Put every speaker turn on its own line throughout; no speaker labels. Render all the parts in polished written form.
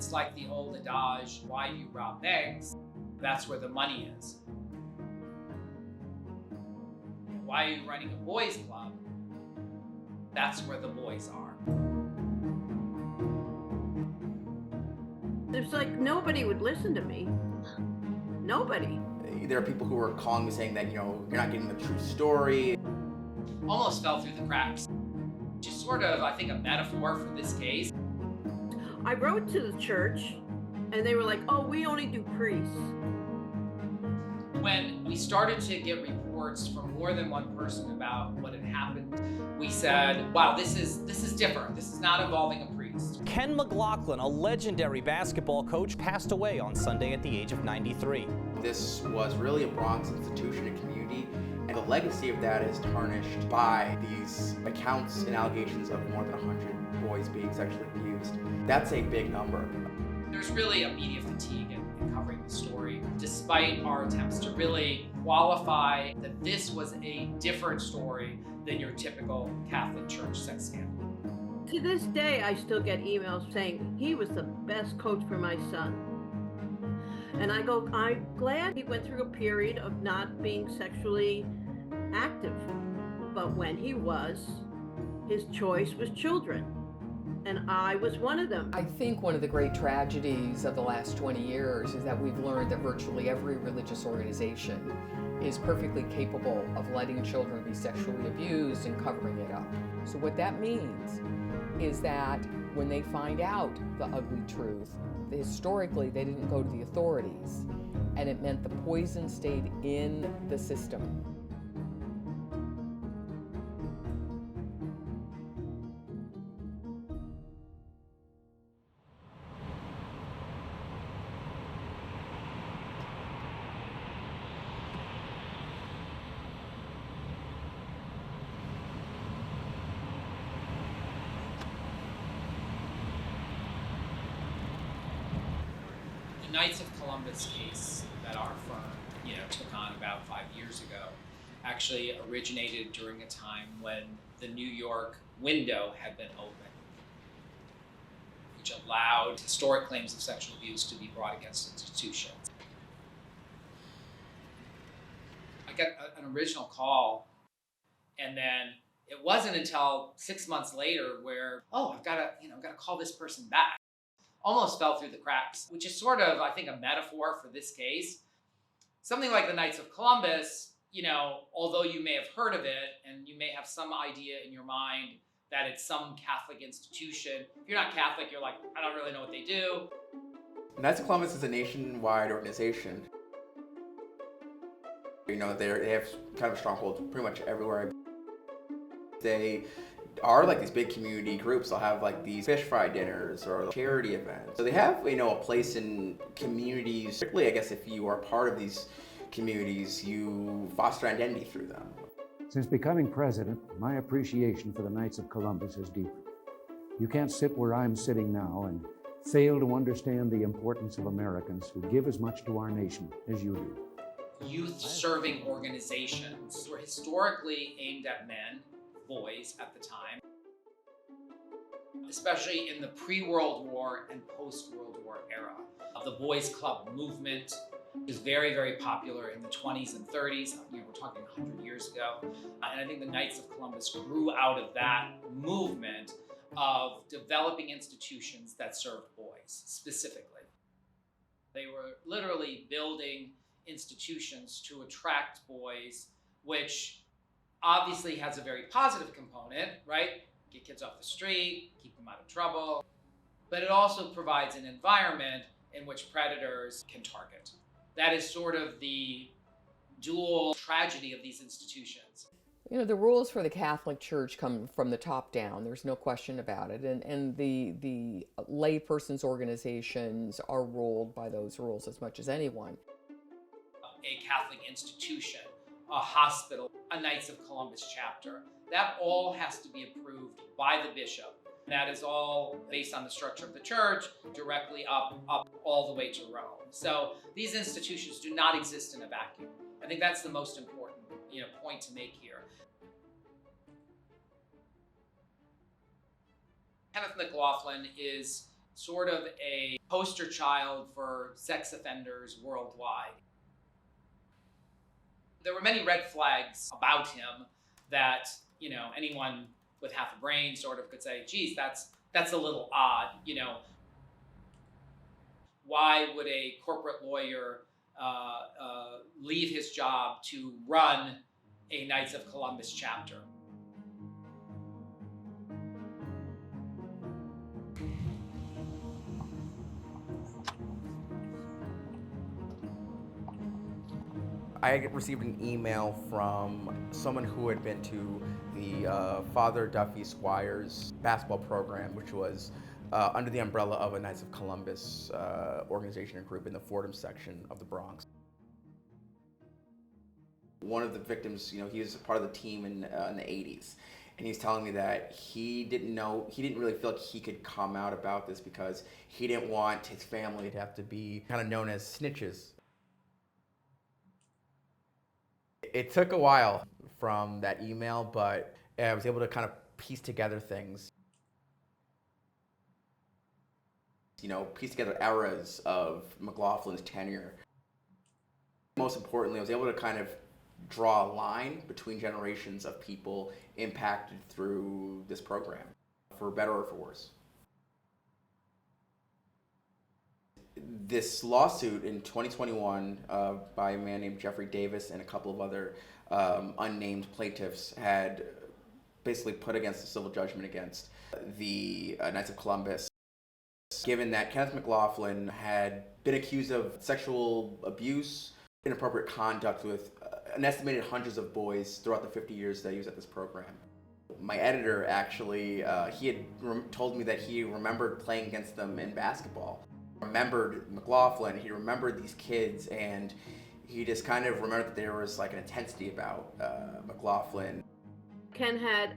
It's like the old adage, why do you rob banks? That's where the money is. Why are you running a boys club? That's where the boys are.
There's like nobody would listen to me. Nobody.
There are people who are calling me saying that, you're not getting the true story.
Almost fell through the cracks. Just sort of, I think, a metaphor for this case.
I wrote to the church and they were like, oh, we only do priests.
When we started to get reports from more than one person about what had happened, we said, wow, this is different. This is not involving a priest.
Ken McLaughlin, a legendary basketball coach, passed away on Sunday at the age of 93.
This was really a Bronx institution and community, and the legacy of that is tarnished by these accounts and allegations of more than 100 boys being sexually abused. That's a big number.
There's really a media fatigue in covering the story, despite our attempts to really qualify that this was a different story than your typical Catholic Church sex scandal.
To this day, I still get emails saying he was the best coach for my son. And I go, I'm glad he went through a period of not being sexually active. But when he was, his choice was children. And I was one of them.
I think one of the great tragedies of the last 20 years is that we've learned that virtually every religious organization is perfectly capable of letting children be sexually abused and covering it up. So what that means is that when they find out the ugly truth, historically they didn't go to the authorities, and it meant the poison stayed in the system.
The Knights of Columbus case that our firm, took on about 5 years ago actually originated during a time when the New York window had been open, which allowed historic claims of sexual abuse to be brought against institutions. I got an original call, and then it wasn't until 6 months later where, I've got to call this person back. Almost fell through the cracks, which is sort of, I think, a metaphor for this case. Something like the Knights of Columbus, although you may have heard of it and you may have some idea in your mind that it's some Catholic institution. If you're not Catholic, you're like, I don't really know what they do.
Knights of Columbus is a nationwide organization. They have kind of a stronghold pretty much everywhere. They are like these big community groups. They'll have like these fish fry dinners or charity events. So they have, a place in communities. Particularly, I guess, if you are part of these communities, you foster identity through them.
Since becoming president, my appreciation for the Knights of Columbus has deepened. You can't sit where I'm sitting now and fail to understand the importance of Americans who give as much to our nation as you do.
Youth-serving organizations were historically aimed at men, boys at the time, especially in the pre-World War and post-World War era. The boys club movement was very, very popular in the 20s and 30s. We're talking 100 years ago. And I think the Knights of Columbus grew out of that movement of developing institutions that served boys specifically. They were literally building institutions to attract boys, which obviously has a very positive component, right? Get kids off the street, keep them out of trouble. But it also provides an environment in which predators can target. That is sort of the dual tragedy of these institutions.
The rules for the Catholic Church come from the top down. There's no question about it. And the layperson's organizations are ruled by those rules as much as anyone.
A Catholic institution, a hospital, a Knights of Columbus chapter, that all has to be approved by the bishop. That is all based on the structure of the church, directly up all the way to Rome. So these institutions do not exist in a vacuum. I think that's the most important, point to make here. Kenneth McLaughlin is sort of a poster child for sex offenders worldwide. There were many red flags about him that, anyone with half a brain sort of could say, geez, that's a little odd. Why would a corporate lawyer leave his job to run a Knights of Columbus chapter?
I received an email from someone who had been to the Father Duffy Squires basketball program, which was under the umbrella of a Knights of Columbus organization and group in the Fordham section of the Bronx. One of the victims, he was part of the team in the 80s. And he's telling me that he didn't really feel like he could come out about this because he didn't want his family to have to be kind of known as snitches. It took a while from that email, but I was able to kind of piece together things. Piece together eras of McLaughlin's tenure. Most importantly, I was able to kind of draw a line between generations of people impacted through this program, for better or for worse. This lawsuit in 2021 by a man named Jeffrey Davis and a couple of other unnamed plaintiffs had basically put against a civil judgment against the Knights of Columbus, given that Kenneth McLaughlin had been accused of sexual abuse, inappropriate conduct with an estimated hundreds of boys throughout the 50 years that he was at this program. My editor actually, he had told me that he remembered playing against them in basketball. Remembered McLaughlin, he remembered these kids, and he just kind of remembered that there was like an intensity about McLaughlin.
Ken had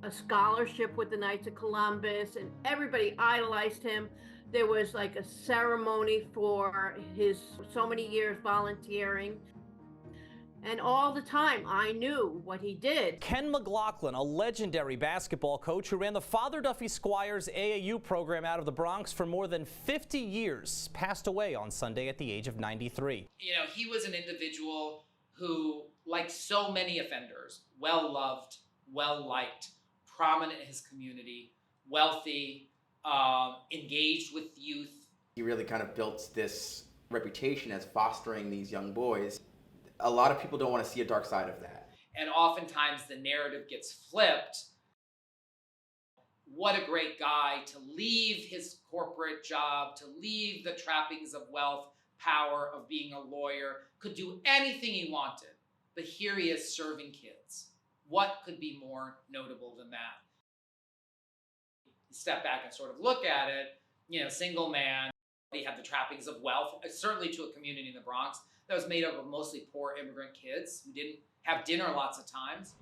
a scholarship with the Knights of Columbus, and everybody idolized him. There was like a ceremony for his so many years volunteering. And all the time, I knew what he did.
Ken McLaughlin, a legendary basketball coach who ran the Father Duffy Squires AAU program out of the Bronx for more than 50 years, passed away on Sunday at the age of 93.
He was an individual who, like so many offenders, well-loved, well-liked, prominent in his community, wealthy, engaged with youth.
He really kind of built this reputation as fostering these young boys. A lot of people don't want to see a dark side of that.
And oftentimes the narrative gets flipped. What a great guy to leave his corporate job, to leave the trappings of wealth, power, of being a lawyer, could do anything he wanted. But here he is serving kids. What could be more notable than that? You step back and sort of look at it, single man. He had the trappings of wealth, certainly to a community in the Bronx that was made up of mostly poor immigrant kids who didn't have dinner lots of times.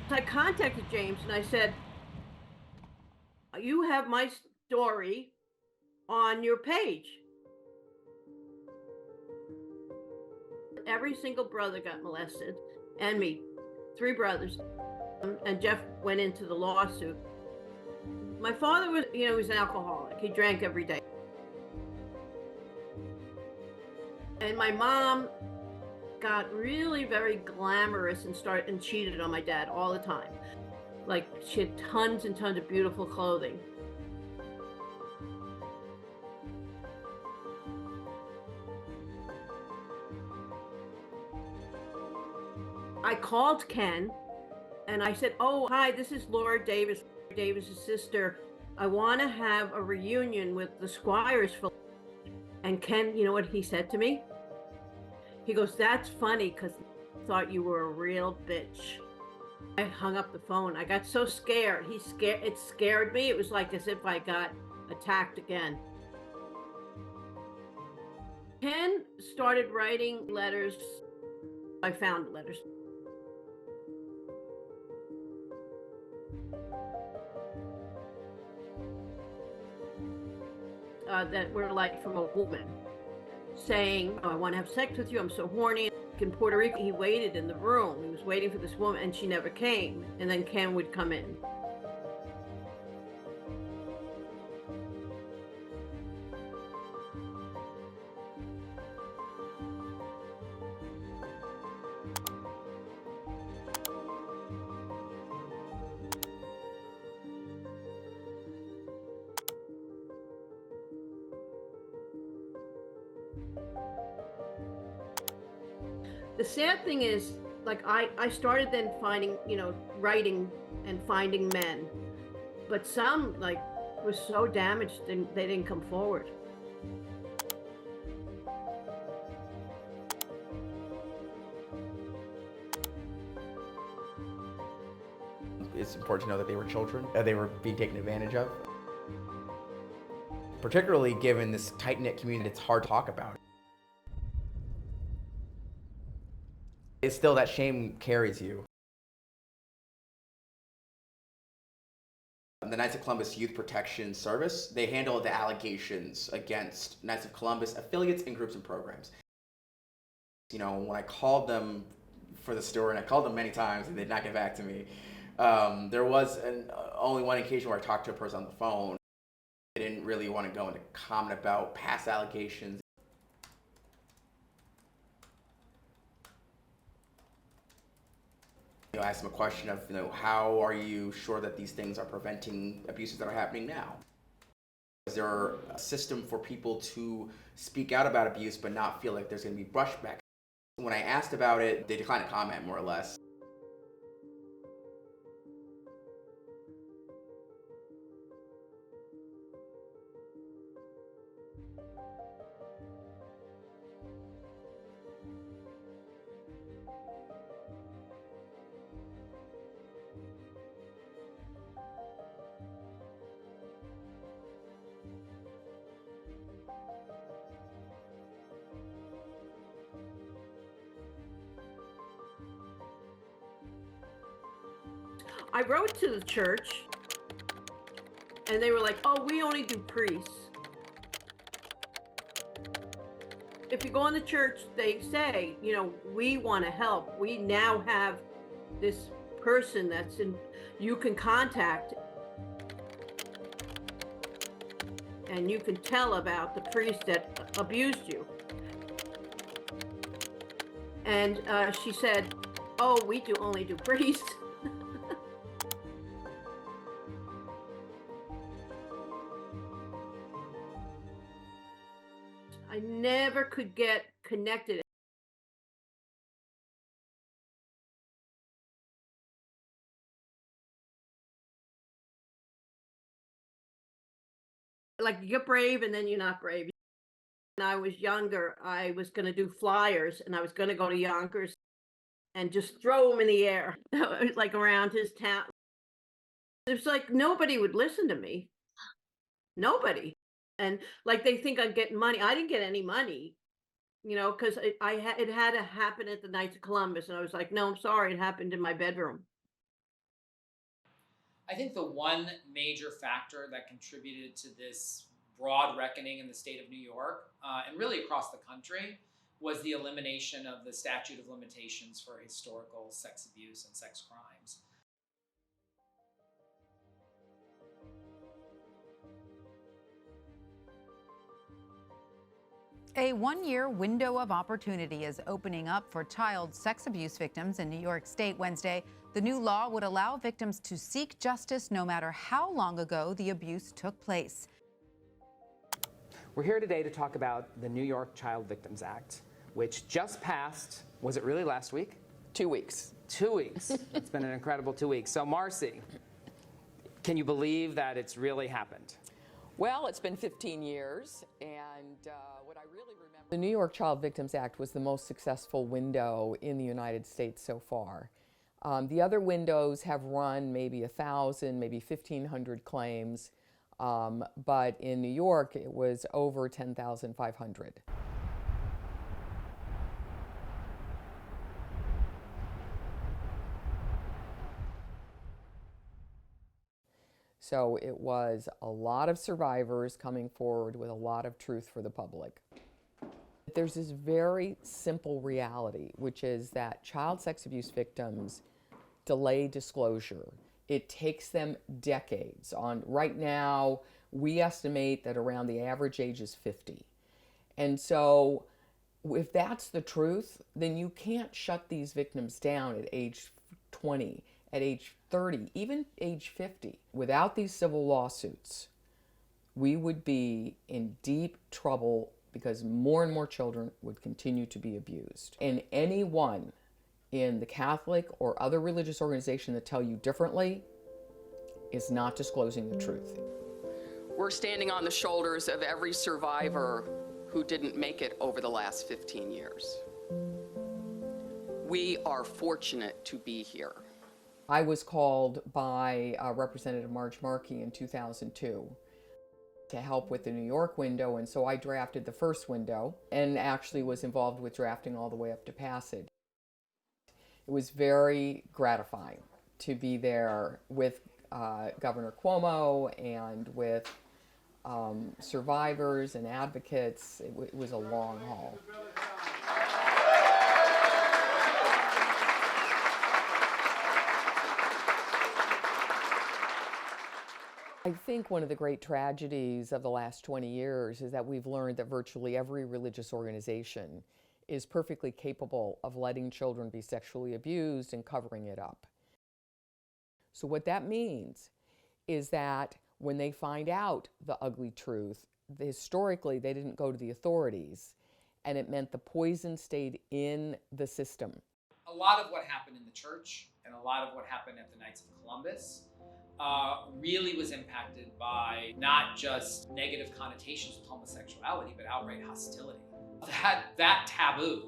I contacted James and I said, you have my story on your page. Every single brother got molested, and me, 3 brothers, and Jeff went into the lawsuit. My father was, he was an alcoholic. He drank every day. And my mom got really very glamorous and cheated on my dad all the time. Like, she had tons and tons of beautiful clothing. I called Ken and I said, oh, hi, this is Laura Davis, Davis's sister. I want to have a reunion with the Squires. And Ken, you know what he said to me? He goes, that's funny because I thought you were a real bitch. I hung up the phone. I got so scared. It scared me. It was like as if I got attacked again. Ken started writing letters. I found letters. that were like from a woman saying, "Oh, I want to have sex with you. I'm so horny." In Puerto Rico, he waited in the room. He was waiting for this woman, and she never came. And then Ken would come in. The sad thing is, like, I started then finding, writing and finding men, but some, like, were so damaged they didn't come forward.
It's important to know that they were children, that they were being taken advantage of. Particularly given this tight-knit community, it's hard to talk about. It's still that shame carries you. The Knights of Columbus Youth Protection Service, they handle the allegations against Knights of Columbus affiliates and groups and programs. When I called them for the story, and I called them many times and they did not get back to me, there was only one occasion where I talked to a person on the phone. They didn't really want to go into comment about past allegations. I asked them a question of, how are you sure that these things are preventing abuses that are happening now? Is there a system for people to speak out about abuse but not feel like there's going to be brushback? When I asked about it, they declined to comment, more or less.
I wrote to the church, and they were like, "Oh, we only do priests." If you go in the church, they say, "We want to help. We now have this person you can contact, and you can tell about the priest that abused you." And she said, "Oh, we only do priests." I never could get connected. Like, you get brave and then you're not brave. When I was younger, I was going to do flyers, and I was going to go to Yonkers and just throw them in the air, like around his town. It's like nobody would listen to me. Nobody. And like they think I'm getting money. I didn't get any money, because it had to happen at the Knights of Columbus, and I was like, "No, I'm sorry, it happened in my bedroom."
I think the one major factor that contributed to this broad reckoning in the state of New York, and really across the country, was the elimination of the statute of limitations for historical sex abuse and sex crimes.
A one-year window of opportunity is opening up for child sex abuse victims in New York State Wednesday. The new law would allow victims to seek justice no matter how long ago the abuse took place.
We're here today to talk about the New York Child Victims Act, which just passed, was it really last week?
2 weeks.
2 weeks. It's been an incredible 2 weeks. So Marcy, can you believe that it's really happened?
Well, it's been 15 years, and what I really remember... The New York Child Victims Act was the most successful window in the United States so far. The other windows have run maybe 1,000, maybe 1,500 claims, but in New York it was over 10,500. So it was a lot of survivors coming forward with a lot of truth for the public. There's this very simple reality, which is that child sex abuse victims delay disclosure. It takes them decades. Right now, we estimate that around the average age is 50. And so if that's the truth, then you can't shut these victims down at age 20, at age 30, even age 50. Without these civil lawsuits, we would be in deep trouble because more and more children would continue to be abused. And anyone in the Catholic or other religious organization that tell you differently is not disclosing the truth.
We're standing on the shoulders of every survivor who didn't make it over the last 15 years. We are fortunate to be here.
I was called by Representative Marge Markey in 2002 to help with the New York window, and so I drafted the first window and actually was involved with drafting all the way up to passage. It was very gratifying to be there with Governor Cuomo and with survivors and advocates. It was a long haul. I think one of the great tragedies of the last 20 years is that we've learned that virtually every religious organization is perfectly capable of letting children be sexually abused and covering it up. So what that means is that when they find out the ugly truth, historically they didn't go to the authorities, and it meant the poison stayed in the system.
A lot of what happened in the church and a lot of what happened at the Knights of Columbus really was impacted by not just negative connotations with homosexuality, but outright hostility. That taboo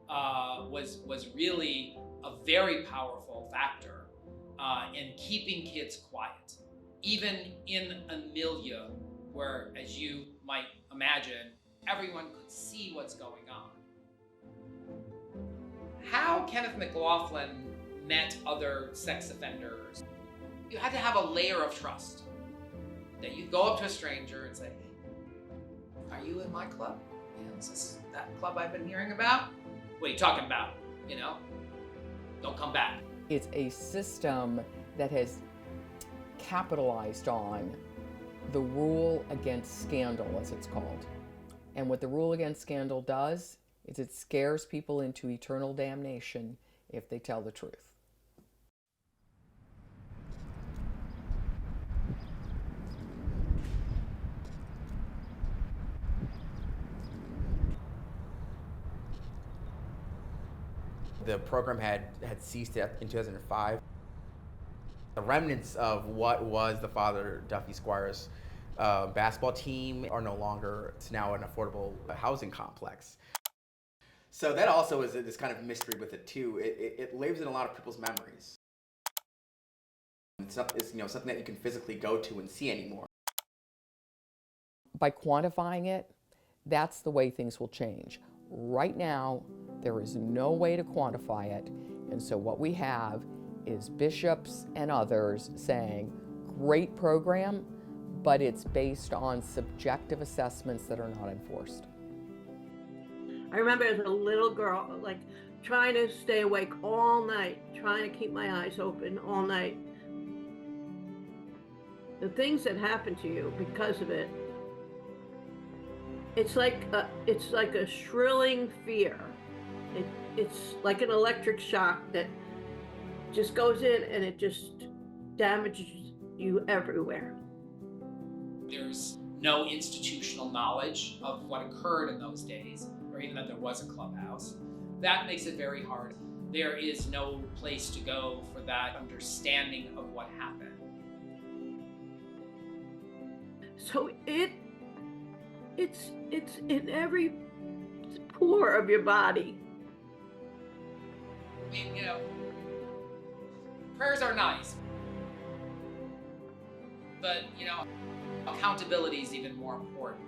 was really a very powerful factor in keeping kids quiet, even in a milieu where, as you might imagine, everyone could see what's going on. How Kenneth McLaughlin met other sex offenders, you had to have a layer of trust. That you'd go up to a stranger and say, "Are you in my club? You know, is this that club I've been hearing about? What are you talking about? You know, don't come back."
It's a system that has capitalized on the rule against scandal, as it's called. And what the rule against scandal does is it scares people into eternal damnation if they tell the truth.
The program had ceased in 2005. The remnants of what was the Father Duffy Squires basketball team are no longer. It's now an affordable housing complex. So that also is this kind of mystery with it too. It lives in a lot of people's memories. It's something that you can physically go to and see anymore.
By quantifying it, that's the way things will change. Right now, there is no way to quantify it, and so what we have is bishops and others saying, great program, but it's based on subjective assessments that are not enforced.
I remember as a little girl, like trying to stay awake all night, trying to keep my eyes open all night. The things that happen to you because of it, it's like a shrilling fear. It's like an electric shock that just goes in and it just damages you everywhere.
There's no institutional knowledge of what occurred in those days, or even that there was a clubhouse. That makes it very hard. There is no place to go for that understanding of what happened.
So it's in every pore of your body.
I mean, you know, prayers are nice, but, you know, accountability is even more important.